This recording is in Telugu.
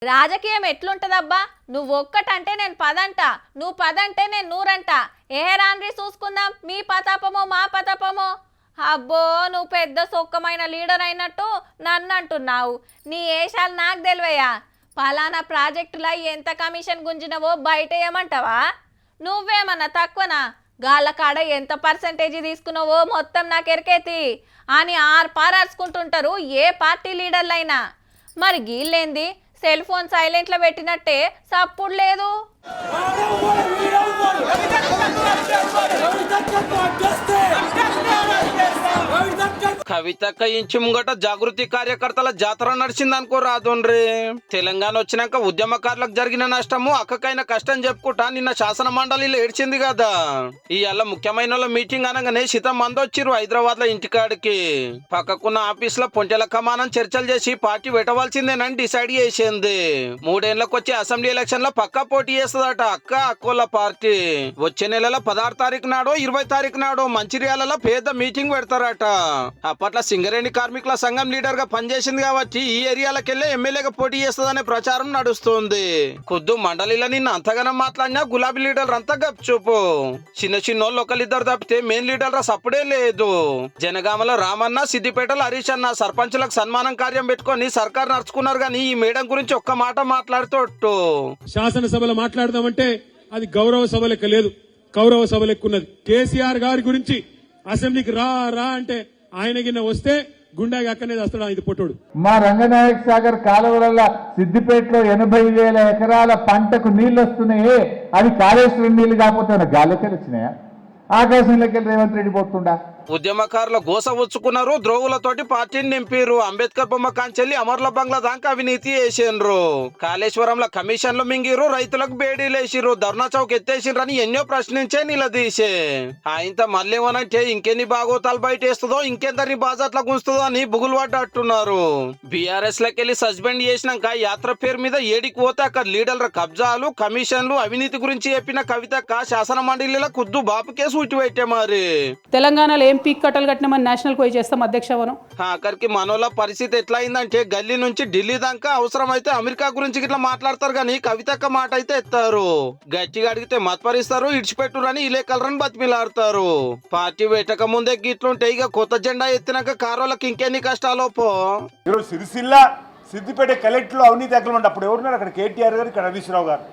రాజకీయం ఎట్లుంటదబ్బా? నువ్వు ఒక్కటంటే నేను పదంట, నువ్వు పదంటే నేను నూరంట. రాన్రి చూసుకుందాం మీ పతాపమో మా పతాపమో. అబ్బో, నువ్వు పెద్ద సొక్కమైన లీడర్ అయినట్టు నన్ను అంటున్నావు. నీ ఏషాలు నాకు తెలివయ్యా. పలానా ప్రాజెక్టులా ఎంత కమిషన్ గుంజినవో బయట ఏమంటావా? నువ్వేమన్నా తక్కువనా? గాళ్ళ కాడ ఎంత పర్సంటేజ్ తీసుకున్నావో మొత్తం నాకు ఎరికేతి అని పారార్చుకుంటుంటారు ఏ పార్టీ లీడర్లైనా. మరి గీళ్ళేంది సెల్ ఫోన్ సైలెంట్లో పెట్టినట్టే సప్పుడు లేదు. కవితక్క ఇంచి ముంగట జాగృతి కార్యకర్తల జాతర నడిచిందనుకో రాదుండ్రి. తెలంగాణ వచ్చినాక ఉద్యమకారులకు జరిగిన నష్టము అక్కకైన కష్టం చెప్పుకుంటా నిన్న శాసన మండలిలో ఏడ్చింది కదా. ఇవాళ ముఖ్యమైన మీటింగ్ అనగానే శితం మంది వచ్చిర్రు హైదరాబాద్ లో ఇంటికాడికి. పక్కకున్న ఆఫీస్ లో పొంటెల కమానం చర్చలు చేసి పార్టీ పెట్టవలసిందేనని డిసైడ్ చేసింది. 3 ఏళ్లకు వచ్చే అసెంబ్లీ ఎలక్షన్ లో పక్కా పోటీ చేస్తుందట అక్కోళ్ళ పార్టీ. వచ్చే నెలలో 16 తారీఖు నాడో 20 తారీఖు నాడో మంచిర్యాలలో పెద్ద మీటింగ్ పెడతారట. అప్పట్లో సింగరేణి కార్మికుల సంఘం లీడర్ గా పనిచేసింది కాబట్టి ఈ ఏరియాలకెళ్లే ఎమ్మెల్యేగా పోటీ చేస్తుందనే ప్రచారం నడుస్తుంది. ఖుద్దు మండలిలో నిన్న అంతగానం మాట్లాడినా గులాబీ లీడర్ అంతా గప్చూపు. చిన్నోళ్ళు ఒకరిద్దరు తప్పితే మెయిన్ లీడర్ సప్పుడే లేదు. జనగామలో రామన్న, సిద్దిపేటలో హరీష్ అన్న సర్పంచులకు సన్మానం కార్యం పెట్టుకొని సర్కార్ నడుచుకున్నారు. కానీ ఈ మేడం గురించి ఒక్క మాట మాట్లాడుతూ శాసనసభలో మాట్లాడదామంటే అది గౌరవ సభ లెక్క లేదు, కౌరవ సభ లెక్క ఉన్నది. కేసీఆర్ గారి గురించి అసెంబ్లీకి రా అంటే ఆయన గిన్న వస్తే గుండాకి అక్కనే వస్తాడు ఆయన పొట్టోడు. మా రంగనాయక సాగర్ కాలువల సిద్దిపేటలో 80,000 ఎకరాల పంటకు నీళ్లు వస్తున్నాయే, అది కాళేశ్వరం నీళ్లు కాకపోతే గాలికి వచ్చినాయా? ఆకాశంలోకి రేవంత్ రెడ్డి పోతుండా? ఉద్యమకారుల గోస వచ్చుకున్నారు, ద్రోవులతోటి పార్టీని నింపిరు. అంబేద్కర్ బొమ్మ కాంచెల్లి అమర్ల బంగ్లా దాకా అవినీతి చేసిండ్రు. కాళేశ్వరంలో కమిషన్లు మింగిరు, రైతులకు బేడీలేసిరు, ధర్నా చౌక్ ఎత్తేసిండ్రని ఎన్నో ప్రశ్నించే నిలదీసే. ఆయనతో మళ్ళేమనంటే ఇంకెన్ని బాగోతాలు బయట వేస్తుందో, ఇంకెందరిని బాజాట్లా గుంచుతుందో అని బుగులు పడ్డట్టున్నారు. బీఆర్ఎస్ లకెళ్ళి సస్పెండ్ చేసినాక యాత్ర పేరు మీద ఏడికి పోతే అక్కడ లీడర్ల కబ్జాలు, కమిషన్లు, అవినీతి గురించి చెప్పిన కవితక్క శాసన మండలిలో ఖుద్దు బాపుకే సూటి పెట్టే. మరి తెలంగాణలో ఏం పీక్ కట్టలు కట్టినామని నేషనల్ పోయి చేస్తాం అధ్యక్షవనం. అక్కడికి మనోళ్ళ పరిస్థితి ఎట్లా అయిందంటే గల్లీ నుంచి ఢిల్లీ దాకా అవసరమైతే అమెరికా గురించి ఇట్లా మాట్లాడతారు కానీ కవితక్క మాట అయితే ఎత్తారు. గట్టిగా అడిగితే మత్పరిస్తారు, ఇడిచిపెట్టురని ఇలేకలరని బతిమిలాడతారు. పార్టీ పెట్టక ముందే గిట్లుంటే ఇక కొత్త జెండా ఎత్తినాక కారోళ్ళకి ఇంకెన్ని కష్టాలో పో. సిరిసిల్ల సిద్దిపేట కలెక్టర్ లో అవినీతి ఎక్కడ ఉంటే అప్పుడు ఎవరున్నారు అక్కడ? కేటీఆర్ గారు, ఇక్కడ హరీష్ రావు గారు.